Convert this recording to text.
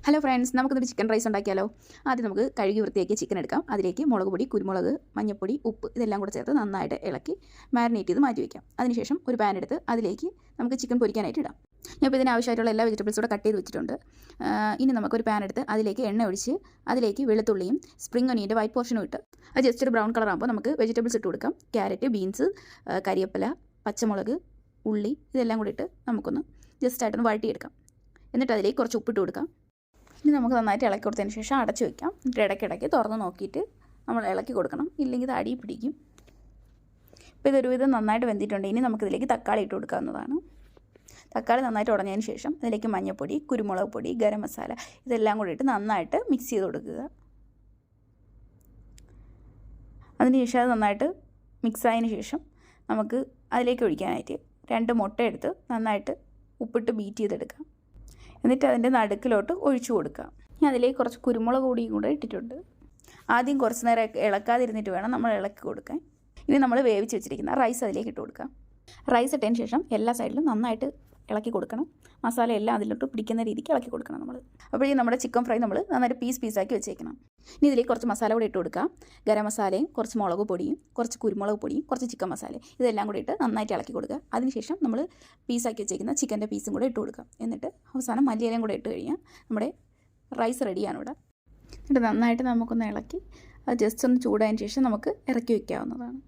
Hello friends, നമുക്കിന്നൊരു chicken rice ഉണ്ടാക്കിയാലോ. ആദ്യം നമുക്ക് കഴുകി വൃത്തിയാക്കിയ ചിക്കൻ എടുക്കാം. അതിലേക്ക് മുളക് പൊടി, കുരുമുളക്, മഞ്ഞൾപ്പൊടി, ഉപ്പ് ഇതെല്ലാം കൂടെ ചേർത്ത് നന്നായിട്ട് ഇളക്കി മാരിനേറ്റ് ചെയ്ത് മാറ്റി വയ്ക്കാം. അതിനുശേഷം ഒരു പാൻ എടുത്ത് അതിലേക്ക് നമുക്ക് ചിക്കൻ പൊരിക്കാനായിട്ട് ഇടാം. ഞാൻ ഇപ്പോൾ ഇതിനാവശ്യമായിട്ടുള്ള എല്ലാ വെജിറ്റബിൾസും കൂടെ കട്ട് ചെയ്ത് വെച്ചിട്ടുണ്ട്. ഇനി നമുക്കൊരു പാൻ എടുത്ത് അതിലേക്ക് എണ്ണ ഒഴിച്ച് അതിലേക്ക് വെളുത്തുള്ളിയും സ്പ്രിംഗ് ഒനിയൻ്റെ വൈറ്റ് പോർഷനും ഇട്ട് അത് ജസ്റ്റ് ഒരു ബ്രൗൺ കളർ ആകുമ്പോൾ നമുക്ക് വെജിറ്റബിൾസ് ഇട്ട് കൊടുക്കാം. ക്യാരറ്റ്, ബീൻസ്, കരിവേപ്പില, പച്ചമുളക്, ഉള്ളി ഇതെല്ലാം കൂടി ഇട്ട് നമുക്കൊന്ന് ജസ്റ്റായിട്ടൊന്ന് വഴട്ടിയെടുക്കാം. എന്നിട്ട് അതിലേക്ക് കുറച്ച് ഉപ്പിട്ട് കൊടുക്കാം. ഇനി നമുക്ക് നന്നായിട്ട് ഇളക്കി കൊടുത്തതിന് ശേഷം അടച്ചു വയ്ക്കാം. എന്നിട്ട് ഇടയ്ക്കിടയ്ക്ക് തുറന്ന് നോക്കിയിട്ട് നമ്മൾ ഇളക്കി കൊടുക്കണം, ഇല്ലെങ്കിൽ ഇത് അടി പിടിക്കും. ഇപ്പോൾ ഇതൊരുവിധം നന്നായിട്ട് വെന്തിട്ടുണ്ട്. ഇനി നമുക്കിതിലേക്ക് തക്കാളി ഇട്ട് കൊടുക്കാവുന്നതാണ്. തക്കാളി നന്നായിട്ട് ഉടഞ്ഞതിന് ശേഷം അതിലേക്ക് മഞ്ഞൾപ്പൊടി, കുരുമുളക് പൊടി, ഗരം മസാല ഇതെല്ലാം കൂടി ഇട്ട് നന്നായിട്ട് മിക്സ് ചെയ്ത് കൊടുക്കുക. അതിന് ശേഷം അത് നന്നായിട്ട് മിക്സായതിന് ശേഷം നമുക്ക് അതിലേക്ക് ഒഴിക്കാനായിട്ട് 2 മുട്ട എടുത്ത് നന്നായിട്ട് ഉപ്പിട്ട് ബീറ്റ് ചെയ്തെടുക്കാം. എന്നിട്ട് അതിൻ്റെ നടുക്കിലോട്ട് ഒഴിച്ചു കൊടുക്കാം. ഞാൻ അതിലേക്ക് കുറച്ച് കുരുമുളക് പൊടിയും കൂടെ ഇട്ടിട്ടുണ്ട്. ആദ്യം കുറച്ച് നേരം ഇളക്കാതിരുന്നിട്ട് വേണം നമ്മൾ ഇളക്കി കൊടുക്കാൻ. ഇനി നമ്മൾ വേവിച്ച് വെച്ചിരിക്കുന്ന റൈസ് അതിലേക്ക് ഇട്ട് കൊടുക്കാം. റൈസ് ഇട്ടതിന് ശേഷം എല്ലാ സൈഡിലും നന്നായിട്ട് ഇളക്കി കൊടുക്കണം. മസാല എല്ലാം അതിലോട്ട് പിടിക്കുന്ന രീതിക്ക് ഇളക്കി കൊടുക്കണം നമ്മൾ. അപ്പോൾ ഈ നമ്മുടെ ചിക്കൻ ഫ്രൈ നമ്മൾ നന്നായിട്ട് പീസാക്കി വെച്ചേക്കണം. ഇനി ഇതിലേക്ക് കുറച്ച് മസാല കൂടി ഇട്ട് കൊടുക്കാം. ഗരം മസാലയും കുറച്ച് മുളക് പൊടിയും കുറച്ച് കുരുമുളക് പൊടിയും കുറച്ച് ചിക്കൻ മസാലയും ഇതെല്ലാം കൂടി ഇട്ട് നന്നായിട്ട് ഇളക്കി കൊടുക്കുക. അതിനുശേഷം നമ്മൾ പീസാക്കി വെച്ചേക്കുന്ന ചിക്കൻ്റെ പീസും കൂടെ ഇട്ട് കൊടുക്കാം. എന്നിട്ട് അവസാനം മല്ലിയിലയും കൂടെ ഇട്ട് കഴിഞ്ഞാൽ നമ്മുടെ റൈസ് റെഡിയാണ് ഇവിടെ. എന്നിട്ട് നന്നായിട്ട് നമുക്കൊന്ന് ഇളക്കി അത് ജസ്റ്റ് ഒന്ന് ചൂടായതിന് ശേഷം നമുക്ക് ഇറക്കി വയ്ക്കാവുന്നതാണ്.